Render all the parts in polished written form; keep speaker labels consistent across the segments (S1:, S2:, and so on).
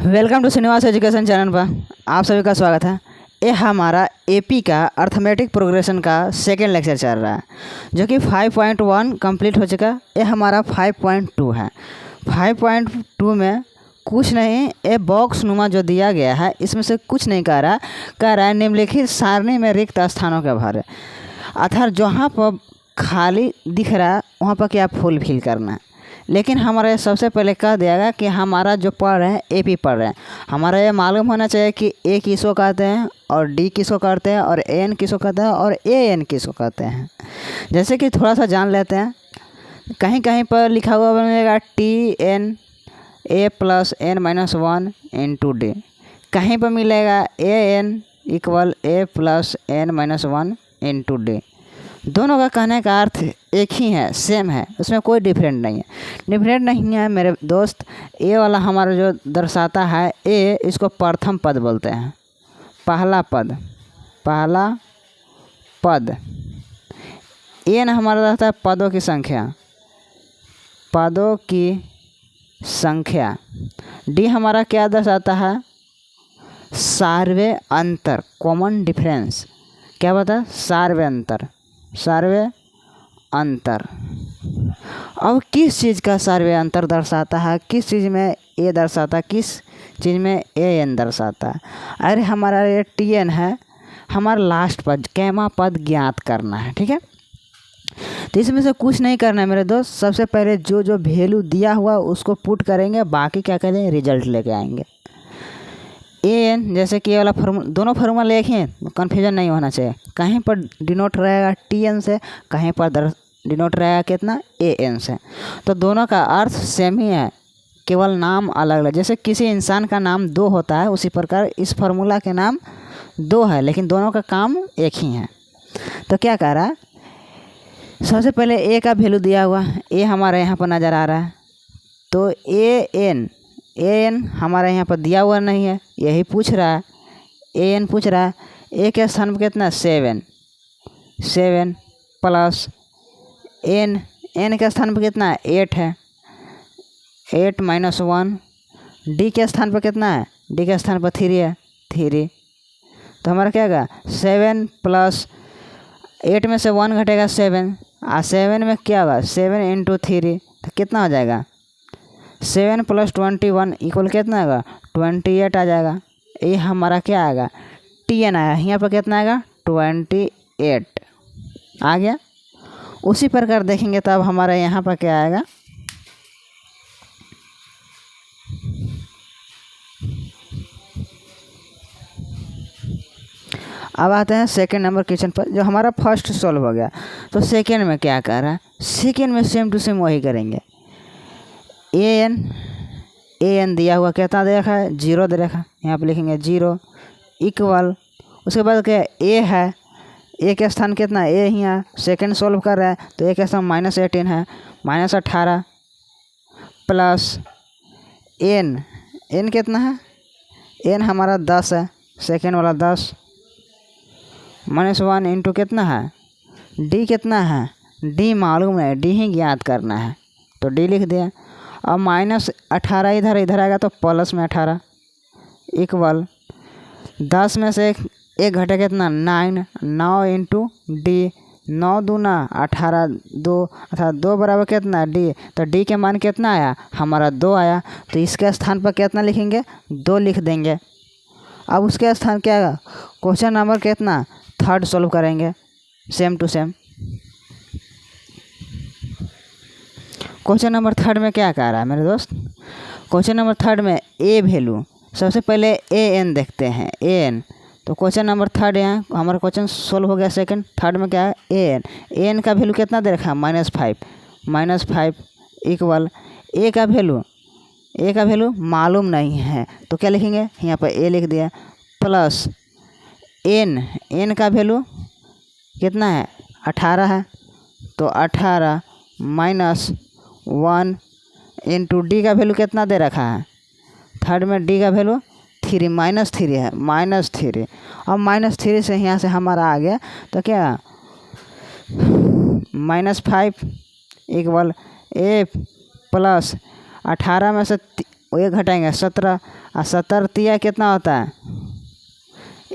S1: Welcome to Srinivas education channel पर आप सभी का स्वागत है। ये हमारा एपी का अर्थमेटिक प्रोग्रेशन का सेकेंड लेक्चर चल रहा है जो कि 5.1 कंप्लीट हो चुका। ये हमारा 5.2 है। 5.2 में कुछ नहीं, ये बॉक्स नुमा जो दिया गया है इसमें से कुछ नहीं कह रहा है निम्नलिखित सारणी में रिक्त स्थानों के भर, अर्थात जहाँ पर खाली दिख रहा है वहाँ पर क्या फुल फिल करना है। लेकिन हमारा सबसे पहले कह दिया गया कि हमारा जो पढ़ रहे हैं एपी पढ़ रहे हैं, हमारा ये मालूम होना चाहिए कि ए किसको कहते हैं और डी किसको कहते हैं और एन किसको कहते हैं और ए एन किसको कहते हैं। जैसे कि थोड़ा सा जान लेते हैं। कहीं कहीं पर लिखा हुआ मिलेगा t n a plus n minus 1 into d, कहीं पर मिलेगा a n equal a plus n minus 1 into d. दोनों का कहने का अर्थ एक ही है, सेम है, उसमें कोई डिफरेंट नहीं है। डिफरेंट नहीं है मेरे दोस्त। ए वाला हमारा जो दर्शाता है ए, इसको प्रथम पद बोलते हैं, पहला पद। एन हमारा रहता है पदों की संख्या। डी हमारा क्या दर्शाता है, सार्वय अंतर, कॉमन डिफरेंस। क्या बता, सार्वय अंतर। अब किस चीज़ का सार्वय अंतर दर्शाता है, किस चीज़ में ए दर्शाता है, किस चीज़ में ए एन दर्शाता है। अरे हमारा ये टी एन है, हमारा लास्ट पद कैमा पद ज्ञात करना है, ठीक है। तो इसमें से कुछ नहीं करना है मेरे दोस्त। सबसे पहले जो जो वैल्यू दिया हुआ उसको पुट करेंगे, बाकी क्या करेंगे, रिजल्ट लेके आएंगे। ए एन जैसे कि ये वाला फार्मूला, दोनों फार्मूला एक ही, कन्फ्यूजन नहीं होना चाहिए। कहीं पर डिनोट रहेगा टी एन से, कहीं पर डिनोट रहेगा कितना, ए एन से। तो दोनों का अर्थ सेम ही है, केवल नाम अलग अलग। जैसे किसी इंसान का नाम दो होता है, उसी प्रकार इस फार्मूला के नाम दो है, लेकिन दोनों का काम एक ही है। तो क्या कह रहा है, सबसे पहले ए का वैल्यू दिया हुआ, ए हमारे यहाँ पर नज़र आ रहा है। तो ए एन हमारे यहाँ पर दिया हुआ नहीं है, यही पूछ रहा है। ए एन पूछ रहा है, ए के स्थान पर कितना, 7 प्लस एन के स्थान पर कितना है, 8 है, 8 माइनस 1। डी के स्थान पर कितना है, डी के स्थान पर 3 है, 3। तो हमारा क्या होगा, 7 प्लस 8 में से 1 घटेगा 7, और 7 में क्या होगा, 7 इंटू 3, तो कितना हो जाएगा, 7 प्लस 21 इक्वल कितना आएगा, 28 आ जाएगा। ये हमारा क्या आएगा, टी एन आया, यहाँ पर कितना आएगा, 28 आ गया। उसी प्रकार देखेंगे तब हमारा यहाँ पर क्या आएगा, अब आते हैं सेकेंड नंबर क्वेश्चन पर, जो हमारा फर्स्ट सॉल्व हो गया। तो सेकेंड में क्या कर रहा है, सेकेंड में सेम टू सेम वही करेंगे। ए एन दिया हुआ कितना दे रखा है, 0 दे रखा है, यहाँ पे लिखेंगे 0 इक्वल, उसके बाद क्या ए है, ए के स्थान कितना है, ए यहाँ सेकेंड सॉल्व कर रहा है, तो ए के स्थान -18 है, -18 प्लस एन कितना है, एन हमारा 10 है, सेकेंड वाला 10 -1 इंटू कितना है, डी कितना है, डी मालूम है, डी ही ज्ञात करना है, तो डी लिख दिया। अब -18 इधर आएगा तो प्लस में 18 इक्वल 10 में से एक घटे कितना, 9 इंटू डी, 9 दूना 18, 2 अर्थात 2 बराबर कितना, डी। तो डी के मान कितना आया, हमारा 2 आया, तो इसके स्थान पर कितना लिखेंगे, 2 लिख देंगे। अब उसके स्थान क्या आएगा, क्वेश्चन नंबर कितना, थर्ड सॉल्व करेंगे, same to same. Question number third में क्या कह रहा है मेरे दोस्त, क्वेश्चन नंबर थर्ड में ए वैल्यू, सबसे पहले ए एन देखते हैं, ए एन। तो क्वेश्चन नंबर थर्ड यहाँ हमारा क्वेश्चन सोल्व हो गया सेकंड। थर्ड में क्या है, ए एन का वैल्यू कितना दे रखा है, -5 इक्वल ए का वैल्यू मालूम नहीं है, तो क्या लिखेंगे, यहाँ पर ए लिख दिया, प्लस एन का वैल्यू कितना है, 18 है, तो 18 माइनस 1 इंटू डी का वैल्यू कितना दे रखा है, थर्ड में डी का वैल्यू 3 है, -3। अब -3 से यहाँ से हमारा आ गया, तो क्या -5 इक्वल ए प्लस 18 में से वो एक घटाएंगे 17 और 70 तिया कितना होता है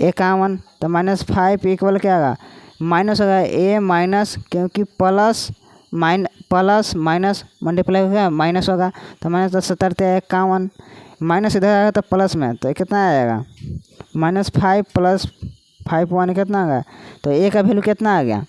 S1: 51, तो -5 इक्वल क्या होगा माइनस होगा ए माइनस, क्योंकि प्लस माइनस मल्टीप्लाई होगा माइनस होगा, तो माइनस 70 तिया 51, माइनस इधर आएगा तो प्लस में, तो कितना आएगा -5 + 5 1 कितना होगा, तो ए का वैल्यू कितना आ गया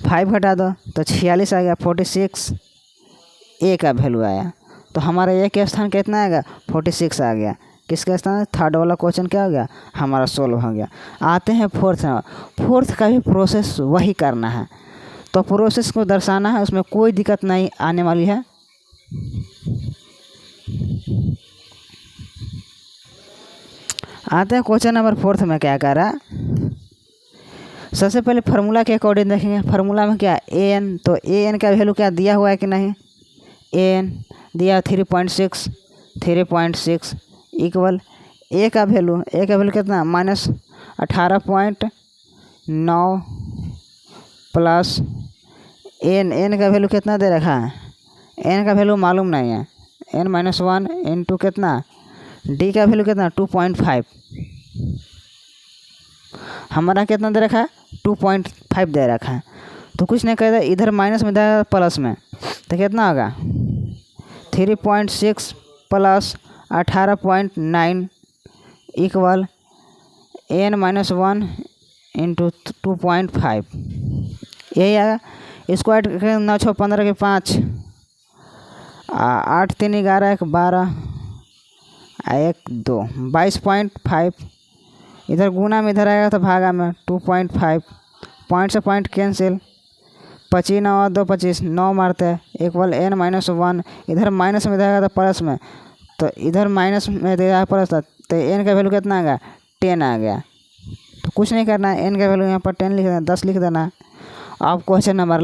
S1: 5 घटा दो तो 46 आ गया 46 ए का वैल्यू आया। तो हमारा ए के स्थान कितना आएगा 46 आ गया। किसका स्थान, थर्ड वाला क्वेश्चन क्या हो गया हमारा सोल्व हो गया। आते हैं फोर्थ का भी प्रोसेस वही करना है, तो प्रोसेस को दर्शाना है, उसमें कोई दिक्कत नहीं आने वाली है। आते हैं क्वेश्चन नंबर 4 में क्या कह रहा है। सबसे पहले फार्मूला के अकॉर्डिंग देखेंगे। फार्मूला में क्या ए एन, तो ए एन का वैल्यू क्या दिया हुआ है कि नहीं, ए एन दिया 3.6 इक्वल ए का वैल्यू कितना -18.9 प्लस एन का वैल्यू कितना दे रखा है, एन का वैल्यू मालूम नहीं है, n-1 इंटू कितना डी का वैल्यू कितना 2.5, हमारा कितना दे रखा है 2.5 दे रखा है। तो कुछ नहीं कहता, इधर माइनस में देगा प्लस में, तो कितना होगा 3.6 प्लस 18.9 इक्वल n-1 इंटू 2.5, यही आएगा। इसको ऐड करें 9 6 15 के 5 8 3 11 1 12 1 2 22.5, इधर गुना में इधर आएगा तो भागा में 2.5, पॉइंट से पॉइंट कैंसिल, 25 9 2 25 9 मारते हैं इक्वल n-1, इधर माइनस में देगा तो प्लस में, तो इधर माइनस में देगा प्लस, तो n का वैल्यू कितना आ गया 10 आ गया। तो कुछ नहीं करना है, n का वैल्यू यहाँ पर 10 लिख देना, 10 लिख देना। अब क्वेश्चन नंबर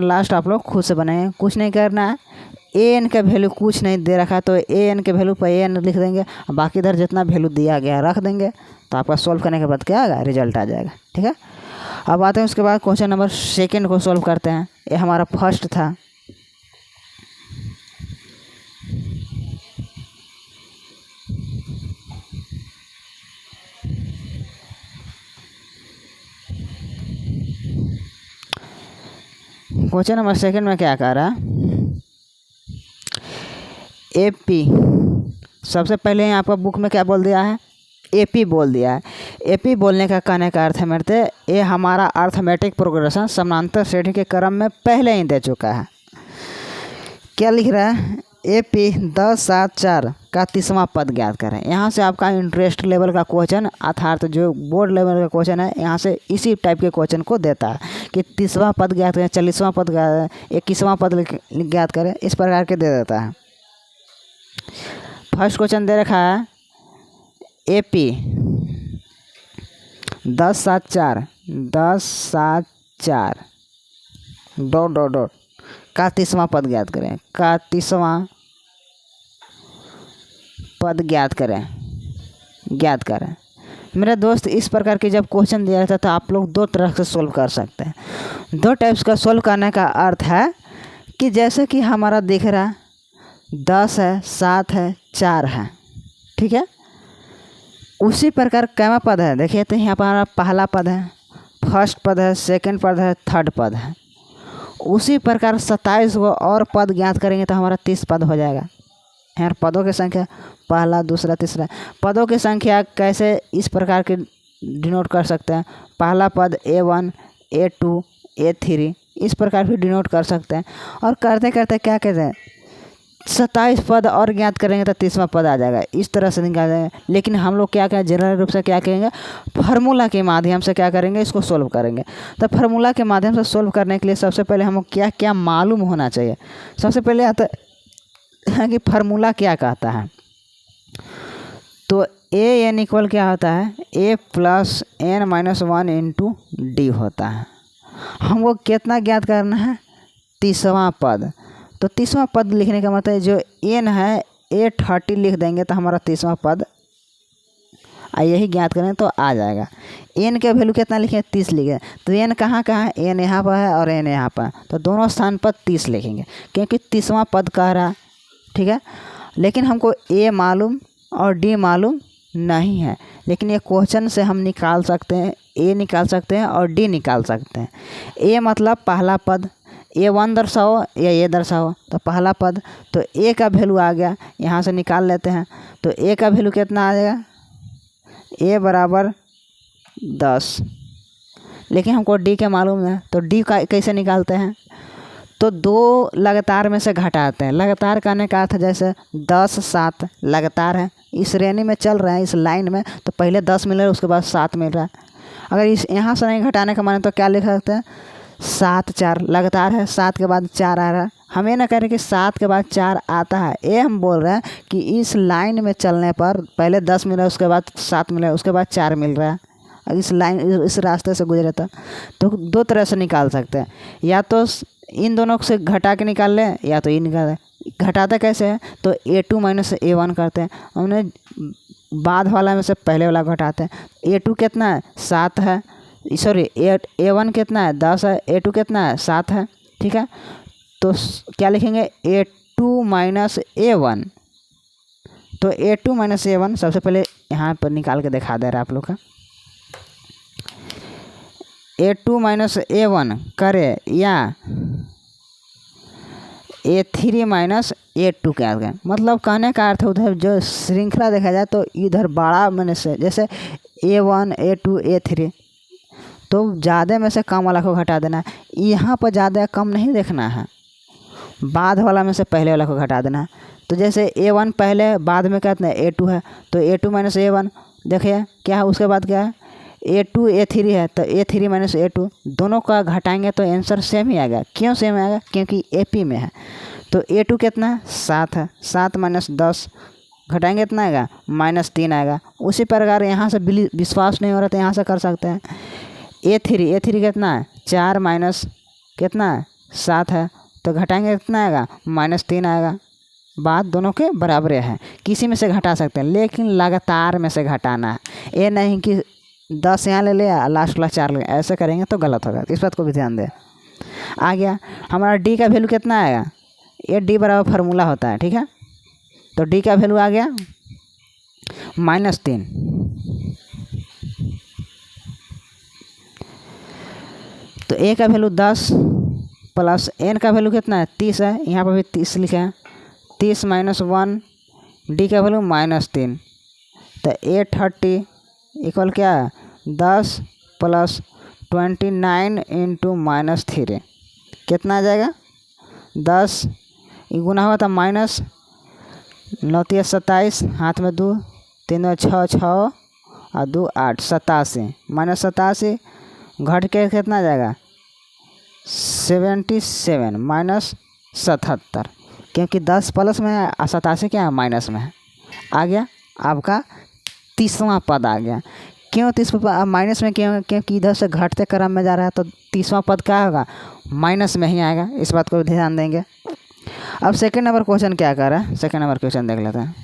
S1: लास्ट आप लोग खुद से बनाएंगे, कुछ नहीं करना है। ए एन का वैल्यू कुछ नहीं दे रखा, तो ए एन के वैल्यू पर ए एन लिख देंगे, बाकी इधर जितना वैल्यू दिया गया रख देंगे, तो आपका सॉल्व करने के बाद क्या आएगा रिजल्ट आ जाएगा। ठीक है, अब आते हैं उसके बाद क्वेश्चन नंबर 2 को सॉल्व करते हैं। ये हमारा फर्स्ट था। क्वेश्चन नंबर 2 में क्या कह रहा है, एपी, सबसे पहले आपका बुक में क्या बोल दिया है एपी बोल दिया है। एपी बोलने का कहने का अर्थ है मेरे, ये हमारा अर्थमेटिक प्रोग्रेशन समानांतर श्रेणी के क्रम में पहले ही दे चुका है। क्या लिख रहा है, एपी 10 7 4 का 30वां पद ज्ञात करें। यहाँ से आपका इंटरेस्ट लेवल का क्वेश्चन अर्थात जो बोर्ड लेवल का क्वेश्चन है, यहाँ से इसी टाइप के क्वेश्चन को देता है कि 30वां पद ज्ञात करें, 40वां पद 21वां पद ज्ञात करें, इस प्रकार के दे देता है। फर्स्ट क्वेश्चन दे रखा है एपी 10 7 4 डॉट का 30वां पद ज्ञात करें, का 30वां पद ज्ञात करें। मेरे दोस्त, इस प्रकार की जब क्वेश्चन दिया रहता है तो आप लोग 2 तरह से सोल्व कर सकते हैं। 2 टाइप्स का सोल्व करने का अर्थ है कि जैसे कि हमारा दिख रहा 10 है 7 है 4 है, ठीक है, उसी प्रकार कैमा पद है, देखिए तो यहाँ पर हमारा पहला पद है, फर्स्ट पद है, सेकंड पद है, थर्ड पद है। उसी प्रकार 27 को और पद ज्ञात करेंगे तो हमारा 30 पद हो जाएगा। यहाँ पदों की संख्या पहला दूसरा तीसरा, पदों की संख्या कैसे इस प्रकार के डिनोट कर सकते हैं, पहला पद A1 A2 A3 इस प्रकार भी डिनोट कर सकते हैं। और करते करते क्या कहते हैं 27 पद और ज्ञात करेंगे तो 30वां पद आ जाएगा, इस तरह से निकालेंगे। लेकिन हम लोग क्या करें, जनरल रूप से क्या करेंगे, फार्मूला के माध्यम से क्या करेंगे, इसको सोल्व करेंगे। तो फार्मूला के माध्यम से सोल्व करने के लिए सबसे पहले हमको क्या क्या मालूम होना चाहिए। सबसे पहले आता है कि फार्मूला क्या कहता है, तो ए एन इक्वल क्या होता है, ए प्लस n-1 इंटू डी होता है। हमको कितना ज्ञात करना है 30वां पद। तो 30वां पद लिखने का मतलब जो एन है A30 लिख देंगे तो हमारा 30वां पद यही ज्ञात करें तो आ जाएगा। एन के वैल्यू कितना लिखे, 30 लिखे। तो एन कहाँ कहाँ है, एन यहाँ पर है और एन यहाँ पर है, तो दोनों स्थान पर 30 लिखेंगे क्योंकि 30वां पद कह रहा है, ठीक है। लेकिन हमको ए मालूम और डी मालूम नहीं है, लेकिन ये क्वेश्चन से हम निकाल सकते हैं, ए निकाल सकते हैं और डी निकाल सकते हैं। ए मतलब पहला पद, A1 दर्शाओ या ए दर्शाओ, तो पहला पद, तो ए का वैल्यू आ गया, यहाँ से निकाल लेते हैं। तो ए का वैल्यू कितना आ जाएगा, ए बराबर 10, लेकिन हमको डी के मालूम है, तो डी का कैसे निकालते हैं, तो दो लगातार में से घटाते हैं। लगातार कहने का अर्थ जैसे 10 7 लगातार है, इस श्रेणी में चल रहा है, इस लाइन में, तो पहले 10 मिल रहा है, उसके बाद 7 मिल रहा है। अगर इस यहाँ से नहीं घटाने का माने तो क्या लिख सकते हैं, 7 4 लगातार है, 7 के बाद 4 आ रहा है। हम ये ना कह रहे कि 7 के बाद 4 आता है, ये हम बोल रहे हैं कि इस लाइन में चलने पर पहले 10 मिल रहा है, उसके बाद 7 मिल रहा है, उसके बाद 4 मिल रहा है। इस लाइन इस रास्ते से गुजरे तो दो तरह से निकाल सकते हैं, या तो इन दोनों से घटा के निकाल लें या तो निकाल लें। घटाते कैसे हैं, तो A2 माइनस A1 करते हैं, हमने बाद वाला में से पहले वाला घटाते हैं। A2 कितना है, 7 है, सॉरी A1 कितना है, 10 है, A2 कितना है, 7 है, ठीक है। तो क्या लिखेंगे, A2 माइनस A1, तो A2 माइनस A1 सबसे पहले यहाँ पर निकाल के दिखा दे रहा है आप लोग का। A2 माइनस A1 करे या A3 माइनस A2 क्या है, मतलब कहने का अर्थ उधर जो श्रृंखला देखा जाए तो इधर बड़ा में से जैसे A1 A2 A3, तो ज़्यादा में से कम वाला को घटा देना है। यहाँ पर ज़्यादा कम नहीं देखना है, बाद वाला में से पहले वाला को घटा देना है। तो जैसे A1 पहले, बाद में कहते हैं A2 है, तो A2 माइनस A1 देखिए क्या है, उसके बाद क्या है, A2 A3 है, तो A3 माइनस A2 दोनों का घटाएंगे तो आंसर सेम ही आएगा। क्यों सेम आएगा, क्योंकि AP में है। तो A2 कितना है, 7 है, 7 माइनस 10 घटाएंगे कितना आएगा, -3 आएगा। उसी प्रकार यहाँ से विश्वास नहीं हो रहा तो यहाँ से कर सकते हैं। A3 कितना है, 4 माइनस कितना है, 7 है, तो घटाएंगे कितना आएगा, -3 आएगा। बात दोनों के बराबर है, किसी में से घटा सकते हैं, लेकिन लगातार में से घटाना है। ये नहीं कि 10 यहाँ ले लिया, लास्ट वाला 4 ले, ऐसे करेंगे तो गलत होगा, इस बात को भी ध्यान दें। आ गया हमारा डी का वैल्यू कितना आएगा, ये डी बराबर फार्मूला होता है, ठीक है। तो डी का वैल्यू आ गया -3, तो ए का वैल्यू 10 प्लस एन का वैल्यू कितना है, 30 है, यहाँ पर भी 30 लिखा है, 30 माइनस 1, डी का वैल्यू -3, तो A30 इक्वल क्या है, 10 प्लस 29 इंटू -3 कितना आ जाएगा, 10 गुना हुआ था माइनस 9 27, हाथ में 2, 3 6 6 और 2 8, 87 -87 घट के कितना आ जाएगा, 77 माइनस 77, क्योंकि 10 प्लस में है, 87 क्या है, माइनस में है। आ गया आपका 30वां पद आ गया। क्यों 30वां माइनस में, क्यों, क्योंकि इधर से घटते क्रम में जा रहा है, तो 30वां पद क्या होगा, माइनस में ही आएगा। इस बात को ध्यान देंगे। अब सेकंड नंबर क्वेश्चन क्या कर रहा है, सेकंड नंबर क्वेश्चन देख लेते हैं।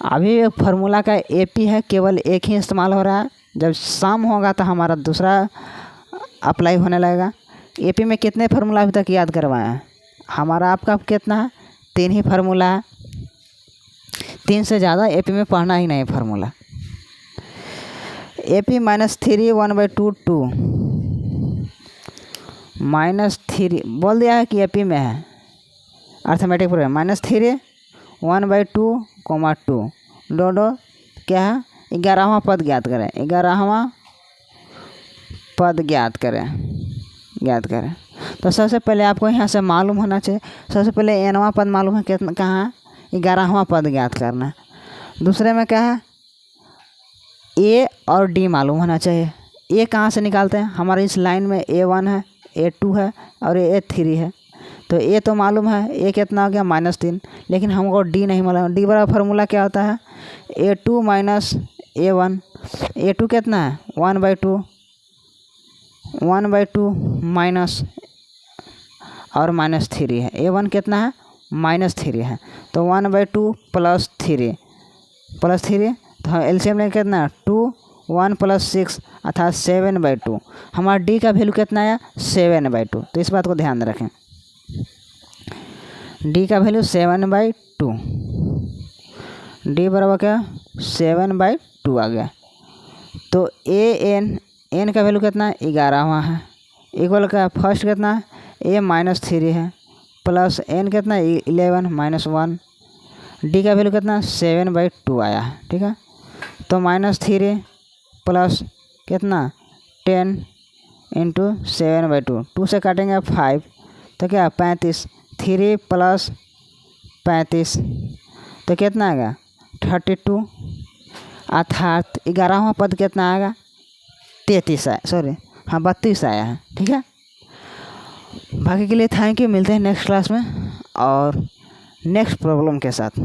S1: अभी फार्मूला का AP है, केवल एक ही इस्तेमाल हो रहा है, जब सम होगा तो हमारा दूसरा अप्लाई होने लगेगा। AP में कितने फार्मूला अभी तक याद करवाए हैं, हमारा आपका कितना है, 3 ही फार्मूला है, 3 से ज़्यादा AP में पढ़ना ही नहीं फार्मूला। AP -3 1/2 2 -3 बोल दिया है कि AP में है, अर्थमेटिक प्रोग्राम -3 1/2 2 डो क्या है, 11वां पद ज्ञात करें, 11वां पद ज्ञात करें। तो सबसे पहले आपको यहाँ से मालूम होना चाहिए, सबसे पहले nवां पद मालूम है कितना, कहाँ है, 11वां पद ज्ञात करना है। दूसरे में क्या है, A और D मालूम होना चाहिए। A कहाँ से निकालते हैं, हमारे इस लाइन में A1 है, A2 है और A3 है, तो A तो मालूम है, A कितना हो गया, -3, लेकिन हमको D नहीं मालूम। D बराबर फार्मूला क्या होता है, A2 माइनस A1, A2 कितना है, 1/2 माइनस और -3 है, A1 कितना है, -3 है, तो 1/2 प्लस थ्री तो एलसीएम लेंगे कितना 2 1 + 6 अर्थात 7/2। हमारा डी का वैल्यू कितना आया 7/2, तो इस बात को ध्यान रखें, डी का वैल्यू 7/2, डी बराबर क्या 7/2 आ गया। तो एन का वैल्यू कितना 11वां है, इक्वल का फर्स्ट कितना a -3 है, प्लस एन कितना 11 -1, डी का वैल्यू कितना 7/2 आया है। ठीक है, तो -3 प्लस कितना 10 × 7/2, 2 से काटेंगे 5 तो क्या 35, 3 + 35 तो कितना आएगा 32, अर्थात 11वां पद कितना आएगा 32 आया है। ठीक है, बाकी के लिए थैंक यू, मिलते हैं नेक्स्ट क्लास में और नेक्स्ट प्रॉब्लम के साथ।